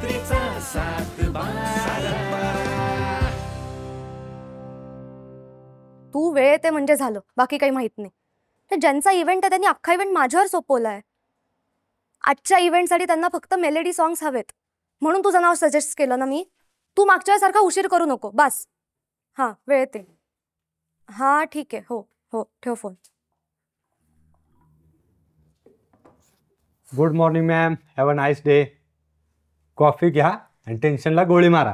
रात्रीचा 7:12. तू वेळ येते म्हणजे झालं, बाकी काही माहित नाही. तर ज्यांचा इव्हेंट आहे त्यांनी अख्खा इव्हेंट माझ्यावर सोपवलाय. आजच्या इव्हेंटसाठी त्यांना फक्त मेलेडी सॉंग्स हवेत, म्हणून तुझं नाव सजेस्ट केलं ना मी. तू मागच्या सारखा उशीर करू नको बस. हां, वेळ येते. हां ठीक आहे, हो हो, ठेव phone. Good morning ma'am, have a nice day. Coffee घ्या आणि टेन्शनला गोळी मारा.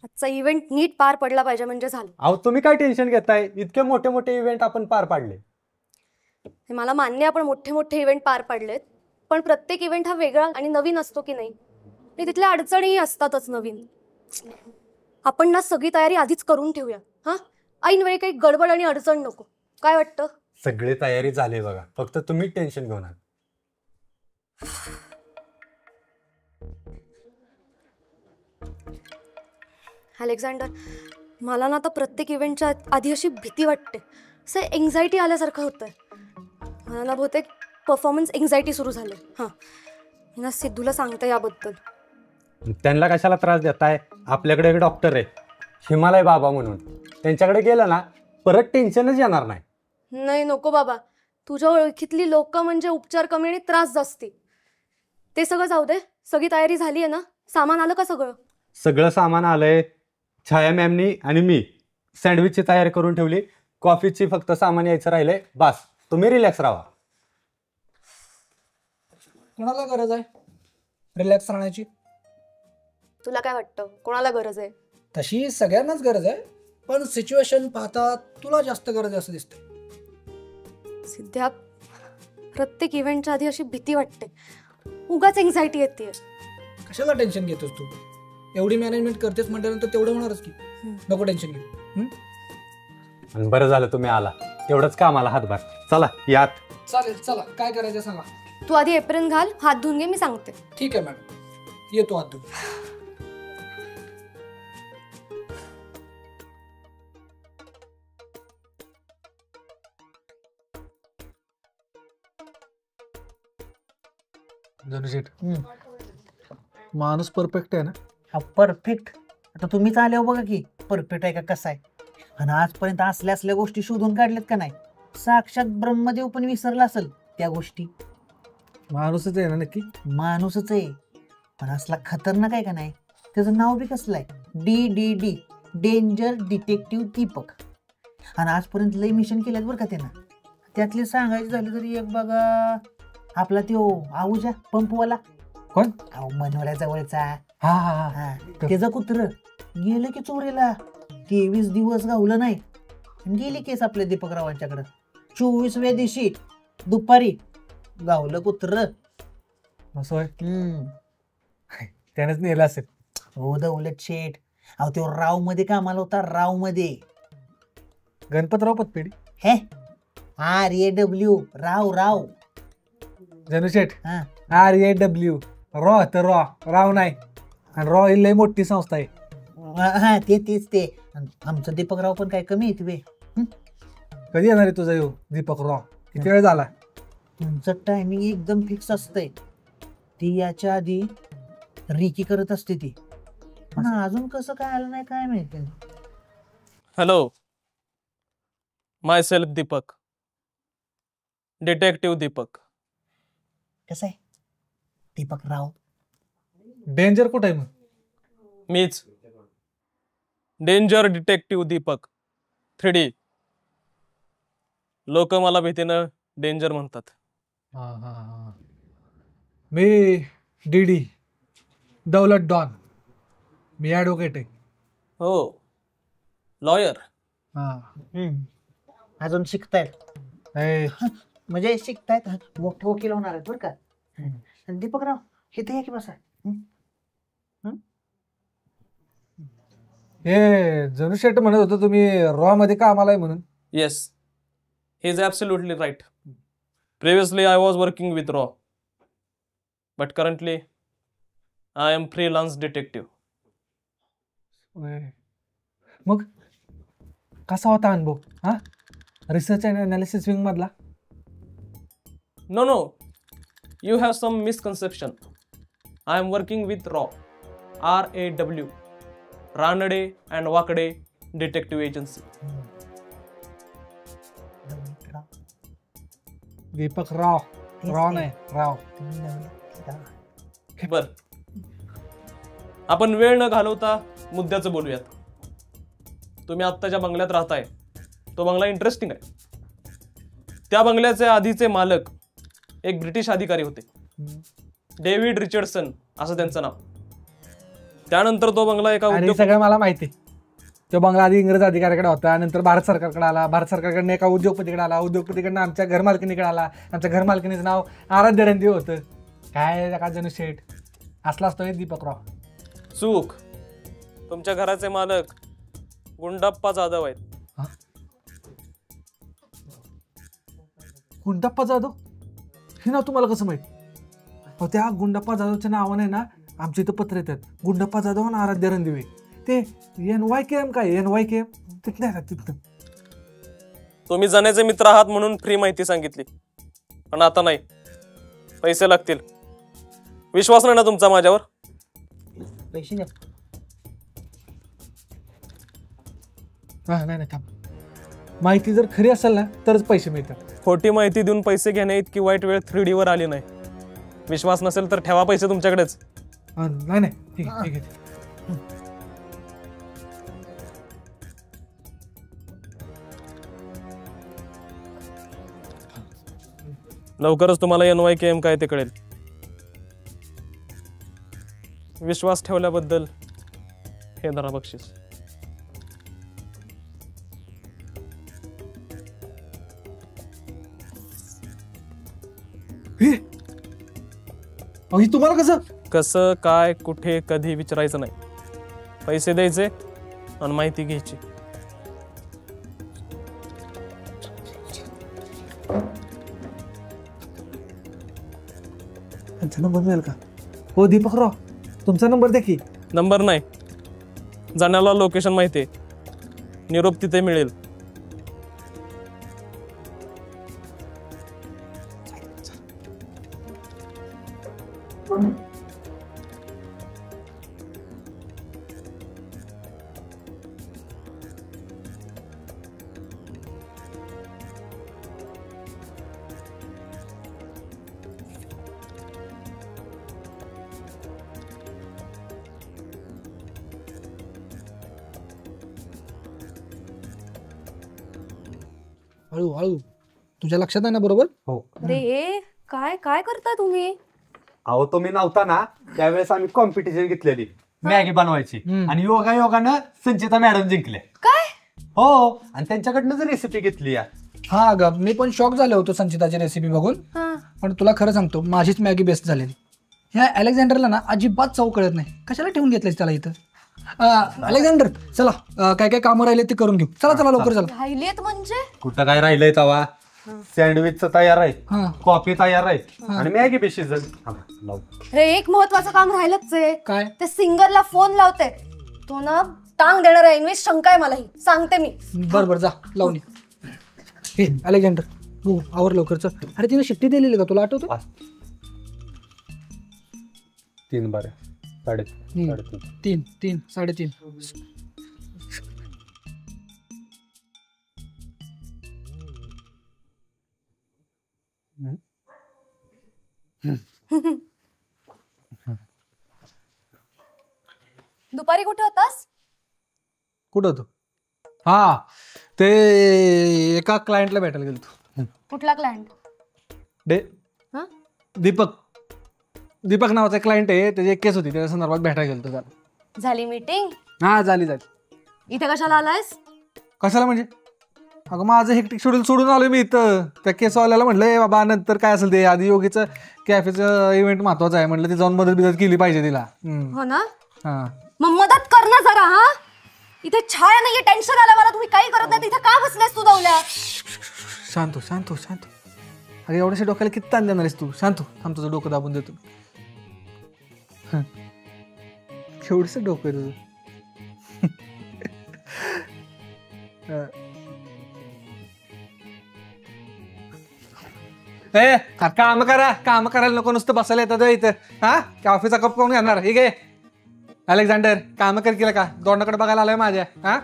आजचा इव्हेंट नीट पार पडला पाहिजे म्हणजे झालं. अहो तुम्ही काय टेन्शन घेताय? इतके मोठे मोठे इव्हेंट आपण पार पाडले. हे मला मान्य, आपण मोठे मोठे इव्हेंट पार पाडलेत, पण प्रत्येक इव्हेंट हा वेगळा आणि नवीन असतो की नाही, आणि तिथल्या अडचणीही असतातच नवीन. आपण ना सगळी तयारी आधीच करून ठेवूया. हां, ऐन वेळी काही गडबड आणि अडचण नको. काय वाटतं? सगळी तयारी झाली बघा, फक्त तुम्ही टेन्शन घेऊ नका. अलेक्झांडर, मला ना आता प्रत्येक इव्हेंटच्या आधी अशी भीती वाटते, असं एन्झायटी आल्यासारखं होतंय. मला ना बहुतेक परफॉर्मन्स एन्झायटी सुरू झालं. हां, मी ना सिद्धूला सांगते याबद्दल. त्यांना कशाला त्रास देताय? आपल्याकडे एक डॉक्टर आहे, हिमालय बाबा म्हणून. त्यांच्याकडे गेलं ना परत टेन्शनच येणार नाही. नाही नको बाबा, तुझ्या ओळखीतली लोक म्हणजे उपचार कमी आणि त्रास जास्ती. ते सगळं जाऊ दे, सगळी तयारी झाली आहे ना? सामान आलं का सगळं? सगळं सामान आलंय. छाया मॅमनी आणि मी सँडविचची तयारी करून ठेवली. कॉफीची फक्त सामान यायचं राहिलंय. बस तुम्ही रिलॅक्स राहा. कोणाला गरज आहे रिलॅक्स राहण्याची? तुला काय वाटतं, कोणाला गरज आहे? तशी सगळ्यांनाच गरज आहे, पण सिच्युएशन पाहता तुला जास्त गरज आहे असं दिसतंय. सिद्ध्या, प्रत्येक इव्हेंटच्या आधी अशी भीती वाटते, उगाच एन्झायटी येते. कशाला टेन्शन घेतोस तू? एवढी मॅनेजमेंट करतेस म्हटल्यानंतर तेवढं होणारच की. नको टेन्शन घेऊ. आणि बरं झालं तुम्ही आला, तेवढंच कामाला हातभार. चला यात. चालेल, चला काय करायचं सांगा. तू आधी एप्रिन घाल, हात धुवून घे, मी सांगते. ठीक आहे मॅडम, येतो हात धुवून. जनशेट, माणूस परफेक्ट आहे ना? हा परफेक्ट. आता तुम्हीच आल्यावर बघा की परफेक्ट आहे का कसा आहे. आणि आजपर्यंत असल्या असल्या गोष्टी शोधून काढल्यात का नाही. साक्षात ब्रह्मदेव पण विसरला असेल त्या गोष्टी. माणूसच आहे ना नक्की? माणूसच आहे, पण असला खतरनाक आहे का नाही. त्याचं नाव बी कसलं आहे, DDD, डेंजर डिटेक्टिव्ह दीपक. आणि आजपर्यंत लय मिशन केल्यात बरं का त्यानं. त्यातले सांगायचे झाले तरी एक बघा, आपला त्यो आऊजा पंपवाला. कोण? अहो मनवल्या जवळचा. हा हा हा. त्याचं कुत्र गेलं की चोरीला. 23 दिवस गावलं नाही, गेली केस आपल्या दीपकरावांच्याकडं. 24व्या दिवशी दुपारी गावलं कुत्र. असं होय? त्यानेच नेलं असेल. हो दौलत शेठ. अहो तो राव मध्ये कामाला होता, राव मध्ये. गणपतराव पतपेढी. हे RAW, राव राव. जनशेट, हा RAW रॉ तर रॉ, राव नाही. आणि रॉ ही लय मोठी संस्था आहे. हा तेच ते. आमचं दीपकराव पण काय कमी आहे वे. कधी येणार आहे तुझा येऊ दीपक रॉ? किती वेळ झाला? तुमचं टायमिंग एकदम फिक्स असतंय. ती याच्या आधी रिकी करत असते ती, पण अजून कसं काय आलं नाही काय माहिती. हॅलो, माय सेल्फ दीपक, डिटेक्टिव्ह दीपक. कसं आहे दीपक राव? डेंजर कुठं आहे मग? मीच, डेंजर डिटेक्टिव्ह दीपक 3D. लोक मला भीतीनं डेंजर म्हणतात. हा हा हा. मी DD, दौलत डॉन. मी ॲडव्होकेट आहे. हो, लॉयर. हा. अजून शिकतायत म्हणजे शिकतायत, मोठे वकील होणार आहेत बरं का. आणि दीपकराव इथे या की बसा. हे जनशेट म्हणत होतं तुम्ही रॉ मध्ये कामाला आहे म्हणून. Yes, he is absolutely right. Previously, I was working with Raw, but currently, I am freelance detective. मग कसा होता अनुभव? हा, रिसर्च अँड अनालिसिस विंग मधला? No, you have some misconception. I am working with RAW, RAW, Ranade and Wakade Detective Agency. Deepak Rao. Rao नाही, राव. बर, आपण वेळ न घालवता मुद्द्याचं बोलूयात. तुम्ही आत्ताच्या बंगल्यात राहताय, तो बंगला इंटरेस्टिंग आहे. त्या बंगल्याचे आधीचे मालक एक ब्रिटिश अधिकारी होते, डेव्हिड रिचर्डसन असं त्यांचं नाव. त्यानंतर तो बंगला एका आणि उद्योग सगळं मला माहिती. तो बंगला आधी इंग्रज अधिकाऱ्याकडे होता, नंतर भारत सरकारकडे आला, भारत सरकारकडनं एका उद्योगपतीकडे आला, उद्योगपतीकडनं आमच्या घरमालकिनीकडे आला. आमच्या घरमालकिनीचं नाव आराध्य रणदिवे होतं. काय का जणू शेठ असला असतो दीपकराव. चूक. तुमच्या घराचे मालक गुंडाप्पा जाधव आहेत. गुंडाप्पा जाधव हे नाव तुम्हाला कसं माहित? अहो, त्या गुंडाप्पा जाधवच्या नावाने ना आमच्या इथं पत्र येतात. गुंडाप्पा जाधव आणि आराध्य रणदिवे. ते NYKM काय NYKM तिथले आहेत तिथं. तुम्ही जाण्याचे मित्र आहात म्हणून फ्री माहिती सांगितली, पण आता नाही, पैसे लागतील. विश्वास नाही ना तुमचा माझ्यावर? पैसे द्या. हा नाही थांब. माहिती जर खरी असेल ना तरच पैसे मिळतात. खोटी माहिती देऊन पैसे घेण्या इतकी वाईट वेळ 3D वर आली नाही. विश्वास नसेल तर ठेवा पैसे तुमच्याकडेच. नाही ठीक आहे ठीक आहे. लवकरच तुम्हाला NYKM काय ते कळेल. विश्वास ठेवल्याबद्दल हे धरा बक्षीस. ही तुम्हाला कसं? कसं काय कुठे कधी विचारायचं नाही. पैसे द्यायचे आणि माहिती घ्यायची. त्यांचा नंबर मिळेल का? हो दीपकराव तुमचा नंबर द्या की. नंबर नाही, जाण्याला लोकेशन माहिती आहे. निरोप तिथे मिळेल. हळू तुझ्या लक्षात आहे ना बरोबर? हो. अरे काय काय करताय तुम्ही? अहो तुम्ही नव्हता ना त्यावेळेस आम्ही कॉम्पिटिशन घेतलेली मॅगी बनवायची आणि योगानं संचिता मॅडम जिंकले. काय? हो, आणि त्यांच्याकडनंच रेसिपी घेतली. हा अगं मी पण शॉक झालो होतो संचिताची रेसिपी बघून. हा. पण तुला खरं सांगतो माझीच मॅगी बेस्ट झालेली. ह्या अलेक्झांडरला ना अजिबात चव कळत नाही. कशाला ठेवून घेतलंयस त्याला इथं? अलेक्झांडर चला काय काय कामं राहिले ते करून घेऊ. चला लवकर चला. राहिलेत म्हणजे? कुठं काय राहिलंय तवा? सँडविचचं तयार आहे, हा कॉफी तयार आहे आणि मॅगी बी शिजल. अरे एक महत्वाचं काम राहिलंच आहे. काय? ते सिंगरला फोन लावते, तो ना टांग देणार आहे. इन्व्हेस्ट शंका आहे मला, ही सांगते मी. बरं जा लावून ये. हे अलेक्झांडर हो आवर लवकर चल. अरे तिने शिट्टी दिलेली का तुला आठवतो? 3 बरे 3.5 3 3.5. दुपारी कुठे होतास? कुठं होतो? हा ते एका क्लायंटला भेटायला गेलो. कुठला क्लायंट? हा? दीपक नावाचा क्लायंट आहे. त्याची एक केस होती, त्याच्या संदर्भात भेटायला गेलो त्याला. झाली मीटिंग? हा झाली. इथे कशाला आलायस? कशाला म्हणजे? अगं माझं हेक्टिक शेड्यूल सोडून आलोय मी इथं. त्या केसवाल्याला म्हटलं बाबा नंतर काय असेल ते, आधी योगीचं कॅफेचं इव्हेंट महत्वाचं आहे म्हटलं, ते जाऊन मदत केली पाहिजे तिला. हो ना, हा मग मदत कर ना जरा. हा इथे छाया नाहीये, टेन्शन आलं मला. तुम्ही काही करत नाही, तिथे का बसलायस तू दवल्या? शांत. अरे एवढ्याशा डोक्याला किती ताण देणार आहेस तू? शांत थांब, तुझं डोकं दाबून देतो. केवढंच डोकं आहे तुझं. ए काम करा, काम करायला नको, नुसतं बसायला येतात होय इथं. हा कॉफीचा कप कोण घेणार? ठीक आहे अलेक्झांडर, काम कर केलं का? दोंडाकडे बघायला आलोय माझ्या. हा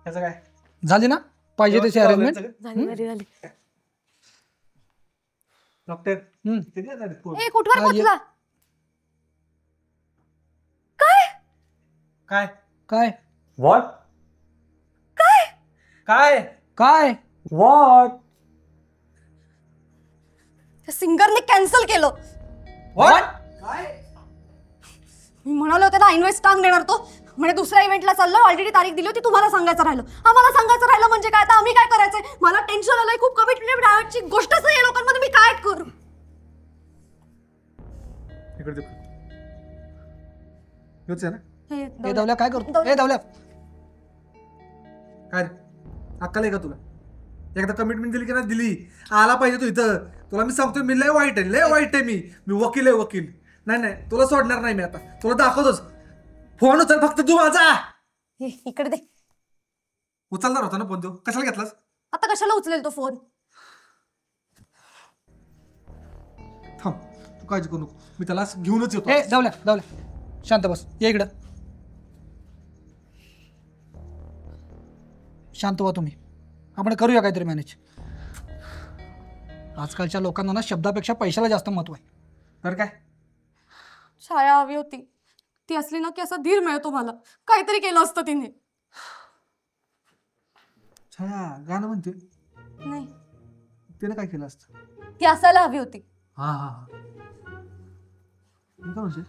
त्याचं काय झाली ना पाहिजे तशी अरेंजमेंट? झाली झाली झाली. डॉक्टर ए कुठवर हा, ये. पोचला? काय काय व्हॉट काय काय व्हॉट त्या सिंगरने कॅन्सल केलं. व्हॉट? मी म्हणाले होते ना इन्व्हेस्ट टांग देणार तो, म्हणजे दुसऱ्या इव्हेंटला चाललो, ऑलरेडी तारीख दिली होती, तुम्हाला सांगायचं राहिलं. आम्हाला सांगायचं राहिलं म्हणजे काय? आता आम्ही काय करायचंय? मला टेन्शन आलंय खूप. कमिटमेंटची गोष्टच नाही या लोकांमध्ये, मी काय करू? इकडे हेच आहे ना? ए दवल्या काय करतो? ए दवल्या काय अक्कल आहे का तुला? एकदा कमिटमेंट दिली की नाही दिली, आला पाहिजे तू इथं. तुला मी सांगतोय, मी लय वाईट आहे, लय वाईट आहे. मी वकील आहे, वकील. नाही नाही, तुला सोडणार नाही मी आता. तुला दाखवतोच. फोन उचल फक्त तू माझा. इकडे दे. उचलणार होता ना फोन, तो कशाला घेतलास? आता कशाला उचलेल तो फोन? थांब, तू काळजी करू नको, मी त्याला घेऊनच येतो. ए दवल्या शांत बस. ये इकडं. शांत व्हा तुम्ही. आपण करूया काहीतरी मॅनेज. आजकालच्या लोकांना ना शब्दापेक्षा पैशाला जास्त महत्व आहे. तर काय? छाया हवी होती. ती असली ना की असा धीर मिळतो मला. काहीतरी केलं असतं तिने. छाया गाणं म्हणते, नाही, तिने काय केलं असतं? ती असायला हवी होती. हा हा हा, मी काय म्हणते,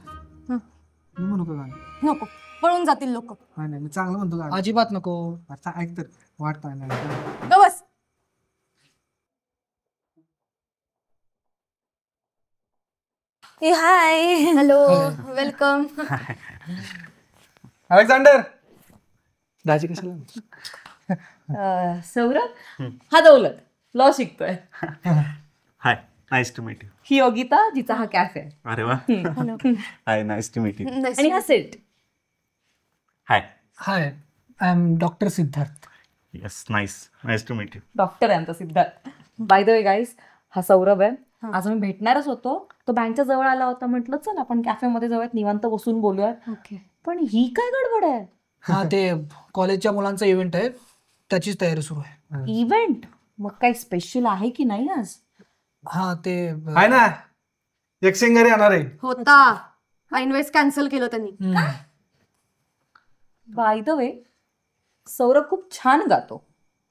मी म्हणू का गाणं? नको, पळून जातील लोक. नाही नाही, मी चांगलं म्हणतो गाणं. अजिबात नको. अच्छा ऐक तर, वाट नाही. बस. Hi, hello, welcome. अलेक्झांडर, दाजी कशाला? सौरभ हा दौलत लॉ शिकतोय. Hi, nice to meet you. ही योगिता जिचा हा कॅफे आहे. अरे वा, hi, nice to meet you. आणि हा सेट. Hi, hi, I am doctor Siddharth. Yes, nice to meet you. Doctor आहे आमचा Siddharth. By the way guys, हा सौरभ आहे. आज आम्ही भेटणारच होतो, तो बँकच्या जवळ आला होता. म्हटलं चल आपण कॅफेमध्ये जाऊयात, निवांत बसून बोलूयात. ओके. पण ही काय गडबड आहे? हा ते कॉलेजच्या मुलांचा इव्हेंट आहे, त्याचीच तयारी सुरू आहे. इव्हेंट? मग काही स्पेशल आहे की नाही आज? हा ते आहे ना, एक सिंगर येणार आहे. होता, इन्व्हेस्ट कॅन्सल केलं त्यांनी. बाय द वे, सौरभ खूप छान गातो.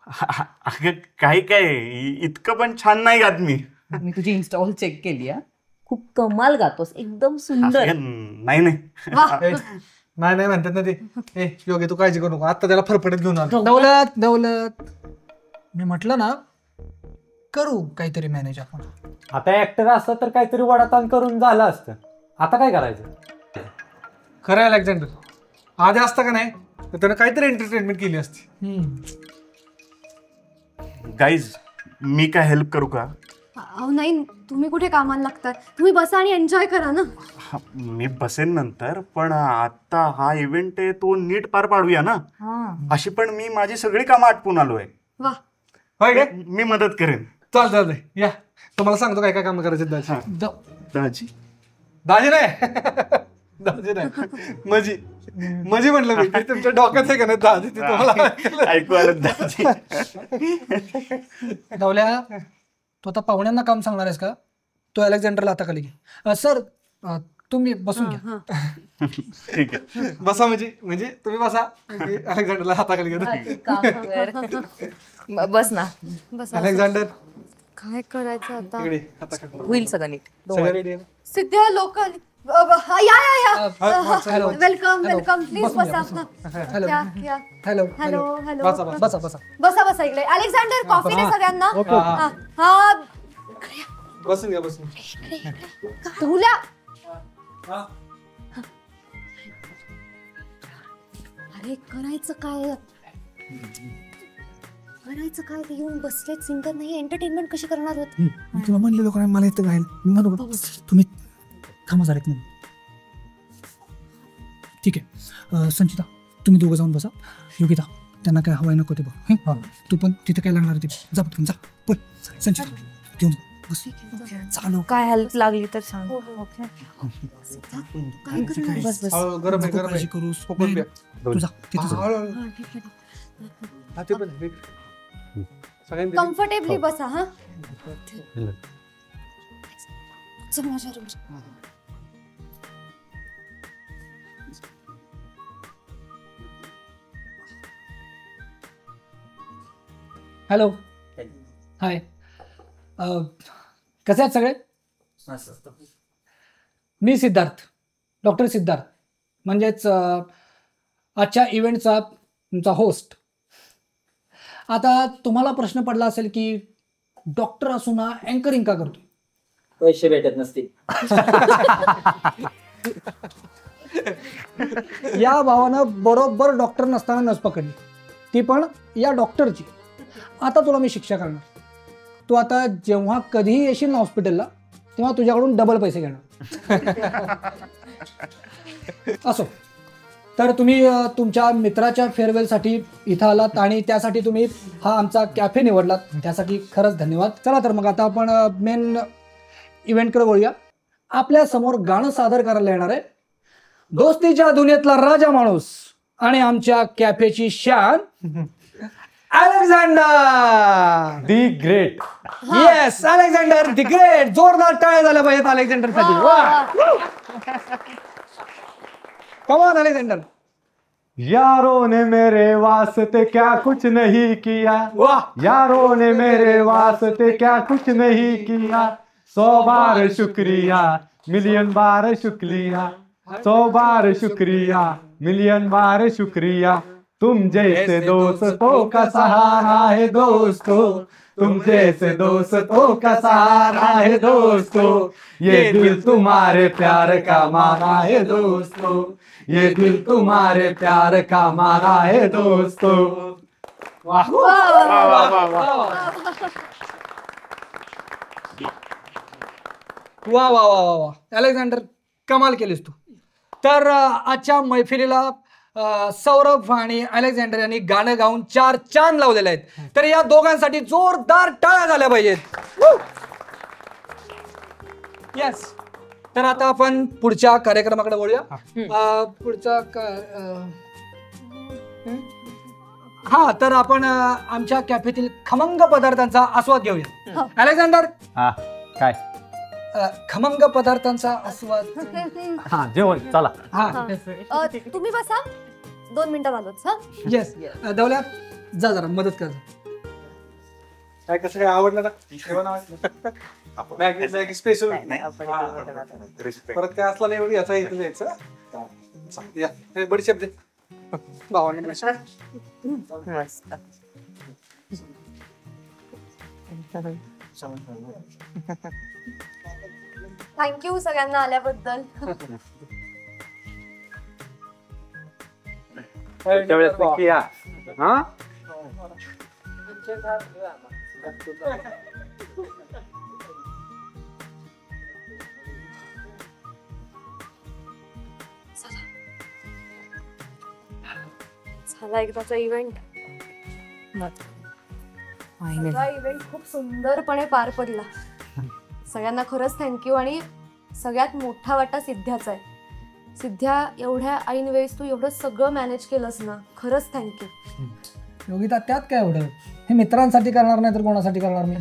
अगं काही काय, इतकं पण छान नाही गात मी. मी तुझी इन्स्टॉल चेक केली आहे. खूप कमाल गातोस, एकदम सुंदर. अगं, नाही नाही नाही म्हणतात ना ते. ए योगी, तू काळजी करू नको, आता त्याला फरफडत घेऊन आलो. दौलत मी म्हटलं ना करू काहीतरी मॅनेज आपण. आता ऍक्टर असतं तर काहीतरी वडाताण करून झालं असतं. आता काय करायचं? खरं आहे अलेक्झांडर, आधी असता का नाही तर त्यानं काहीतरी एंटरटेनमेंट केली असती. गाईज, मी काय हेल्प करू का? अहो नाही, तुम्ही कुठे कामाला लागताय? तुम्ही बसा आणि एन्जॉय करा ना. मी बसेन नंतर, पण आता हा इव्हेंट आहे तो नीट पार पाडूया ना. अशी पण मी माझी सगळी कामं आटपून आलोय. वा, होय काय? मी मदत करेन. चालतंय या, तुम्हाला सांगतो काय काय काम करायचे. दाजी दाजी दाजी नाही दाजी नाही, मजी मजी म्हणलं मी. ते तुमच्या डोक्यात आहे का नाही दाजी, ते तुम्हाला ऐकू आलं दाजी. दौल्या, तू आता पाहुण्यांना काम सांगणार आहेस का? तो अलेक्झांडरला आता खाली घे. सर, तुम्ही बसून घ्या. ठीक आहे. बसा म्हणजे तुम्ही बसा अलेक्झांडरला हाताखाली घेतो. बस ना, बस अलेक्झांडर काय करायचं आता? इकडे हाताखाली. होईल सगळं नीट. सगळं ready आहे ना? सिद्ध्या लोकल या हॅलो. वेलकम वेलकम प्लीज बसून घ्या, बसा. हॅलो. या, या. हॅलो हॅलो हॅलो बसा बसा. बसा बसा. बसा बसा इकडे. अलेक्झांडर कॉफी दे सगळ्यांना. ओके. हा, हा. बसून घ्या बसून. तुला अरे करायचं काय? करायचं काय? ते येऊन बसलेत, सिंगर नाही, एंटरटेनमेंट कशी करणार होत? मी तुला म्हणलेलो का नाही मला इथं गायला. मी म्हणू तुम्ही थांबा झालेत म्हणून. ठीक आहे. संचिता तुम्ही दोघं जाऊन बसा. योगिता त्यांना काय हवाय नको ते बघ. हां तू पण तिथे काय लागणार ते जा पटकन जा. पण संचिता घेऊन बस. चालू काय हेल्प लागली तर सांग. काय करणार? बस बस. हळू, गरम आहे नको गरम काळजी आहे. करूस. पकडून घ्या. तू जा तिथे जा. हळू, हळू. हा, ठीक आहे. हा, ते पण आहे. सगळ्यांनी कम्फर्टेबली बसा. हा चल माझ्या room. हॅलो. हाय. कसे आहेत सगळे? मी सिद्धार्थ, डॉक्टर सिद्धार्थ, म्हणजेच आजच्या इव्हेंटचा तुमचा होस्ट. आता तुम्हाला प्रश्न पडला असेल की डॉक्टर असून हा अँकरिंग का करतो? पैसे भेटत नसतील. या भावानं बरोबर डॉक्टर नसताना नस पकडली, ती पण या डॉक्टरची. आता तुला मी शिक्षा करणार. तू आता जेव्हा कधीही येशील ना हॉस्पिटलला तेव्हा तुझ्याकडून डबल पैसे घेणार. असो, तर तुम्ही तुमच्या मित्राच्या फेअरवेलसाठी इथं आलात आणि त्यासाठी तुम्ही हा आमचा कॅफे निवडलात, त्यासाठी खरंच धन्यवाद. चला तर मग आता आपण मेन इव्हेंटकडे वळूया. आपल्या समोर गाणं सादर करायला येणार आहे दोस्तीच्या दुनियेतला राजा माणूस आणि आमच्या कॅफेची शान Alexander the great. Yes, Alexander the great. जोरदार टाळ्या झाल्या पाहिजेत अलेक्झांडर साठी. वा, कम ऑन अलेक्झांडर. यारों ने मेरे वास्ते क्या कुछ नहीं किया, वाह, यारों ने मेरे वास्ते क्या कुछ नहीं किया, 100 बार शुक्रिया मिलियन बार शुक्रिया, 100 बार शुक्रिया मिलियन बार शुक्रिया. तुम जैसे दोस्तों का सहारा है दोस्तों, तुम जैसे दोस्तों का सहारा है दोस्तों, ये दिल तुम्हारे प्यार का मारा है दोस्तों, ये दिल तुम्हारे प्यार का मारा है दोस्तों. वाह वा वा वा वा वा. अलेक्झांडर कमाल केलीस तू. तर आजच्या मैफिलीला सौरभ आणि अलेक्झांडर यांनी गाणं गाऊन 4 चांद लावलेले आहेत. तर या दोघांसाठी जोरदार टाळ्या झाल्या पाहिजेत. येस. तर आता आपण पुढच्या कार्यक्रमाकडे वळूया. पुढचा हा, तर आपण आमच्या कॅफेतील खमंग पदार्थांचा आस्वाद घेऊया. अलेक्झांडर, हा काय खमंग पदार्थांचा आस्वाद. हा जेवण चला. हा तुम्ही बसा, 2 मिनिटं आलोच. हा येस. दवल्या जा जरा मदत कर. काय कसं काय आवडलं ना? जेवण आवडलं? Maggi special. परत काय असला नाही एवढी याचा इथे जायचं. या, हे बडीशेप दे भावाने. मस्त. थँक्यू सगळ्यांना आल्याबद्दल. त्यावेळेस नक्की या. हा झाला एकदाचा इव्हेंट. हा इव्हेंट खूप सुंदरपणे पार पडला. सगळ्यांना खरंच थँक्यू. आणि सगळ्यात मोठा वाटा सिद्ध्याचा आहे. सिद्ध्या, एवढ्या ऐन वेळेस तू एवढं सगळं मॅनेज केलंस ना, खरंच थँक्यू. योगिता, त्यात काय एवढं? हे मित्रांसाठी करणार नाही तर कोणासाठी करणार मी?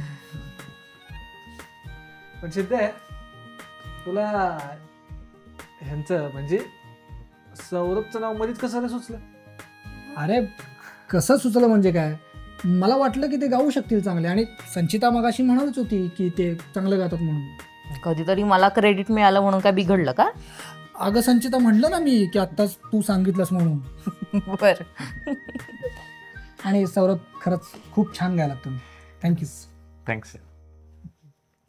पण सिद्ध आहे तुला ह्यांचं म्हणजे सौरभचं नाव मध्येच कसं सुचलं? अरे कसं सुचलं म्हणजे काय, मला वाटलं की ते गाऊ शकतील चांगले, आणि संचिता मगाशी म्हणालीच होती की ते चांगलं गातात म्हणून. कधीतरी मला क्रेडिट मिळालं म्हणून काय बिघडलं का? अगं संचिता, म्हणलं ना मी की आत्ताच तू सांगितलंस म्हणून. बर. आणि सौरभ, खरंच खूप छान गायला तुम्ही. थँक्यू. थँक्स.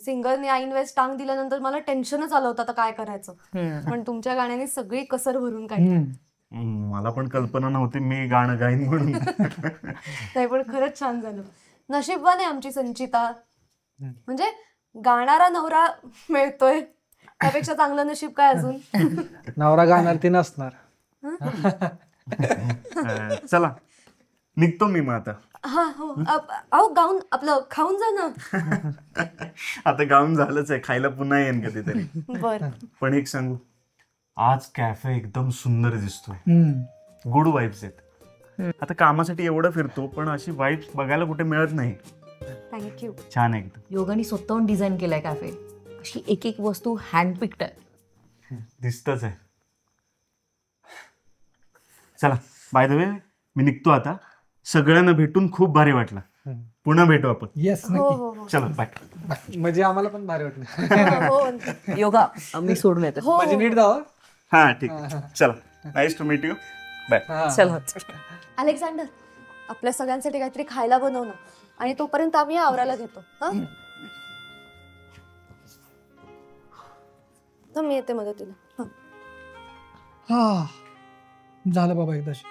सिंगरने ऐन वेळेस टांग दिल्यानंतर मला टेन्शनच आलं होतं आता काय करायचं, पण तुमच्या गाण्याने सगळी कसर भरून काढली. मला पण कल्पना नव्हती मी गाणं गाईन म्हणून. नाही पण खरंच छान झालं. नशीबवान आहे आमची संचिता, म्हणजे गाणारा नवरा मिळतोय, त्यापेक्षा चांगलं नशीब काय अजून. नवरा गाणार ते नसणार. चला निघतो मी मग आता. हा हो, अहो गाऊन आपलं खाऊन जा ना. आता गाऊन झालंच आहे, खायला पुन्हा येईन कधीतरी. बर. पण एक सांगू, आज कॅफे एकदम सुंदर दिसतोय, गुड वाईब्स आहेत. आता कामासाठी एवढं फिरतो पण अशी वाईब्स बघायला कुठे मिळत नाही. थँक्यू. छान आहे एकदम. योगाने स्वतःहून डिझाईन केलाय कॅफे. अशी एक एक वस्तू हँडपिक्ड आहे. दिसतच आहे. चला, बाय द वे मी निघतो आता. सगळ्यांना भेटून खूप भारी वाटलं. पुन्हा भेटू आपण. येस, हो नक्की. हो हो. चला बाय. म्हणजे आम्हाला पण भारी वाटलं. हो योगा मी सोडून येते. हो. म्हणजे नीट जावं. हा ठीक आहे. चला, nice to meet you. Bye. चल. अलेक्झांडर, आपल्या सगळ्यांसाठी काहीतरी खायला बनव ना, आणि तोपर्यंत आम्ही आवरायला घेतो. हा तर मी येते मदतीला. हा, झालं बाबा एकदाशी.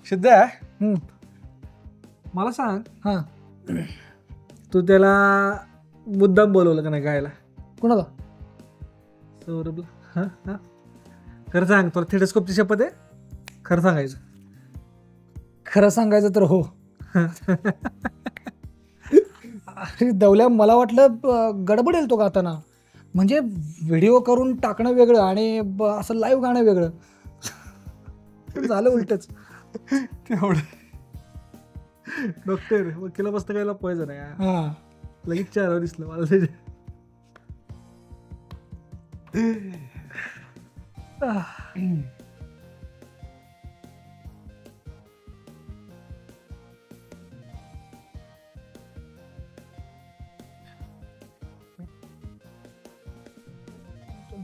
सिद्ध आहे. मला सांग, हा, तू त्याला मुद्दाम बोलवलं का नाही गायला? कुणाला? सौरभला. हा हा, खरं सांग, तुला थिएटोस्कोपची शपथ आहे? खरं सांगायचं. खरं सांगायचं तर हो. अरे दवल्या, मला वाटलं गडबडेल तो गाताना, म्हणजे व्हिडिओ करून टाकणं वेगळं आणि असं लाईव्ह गाणं वेगळं. झालं उलटच. तेवढं डॉक्टर वकिला बसतं गायला पाहिजे ना. हा, लगेच चेहरा दिसलं मला त्याच्या.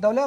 दवल्या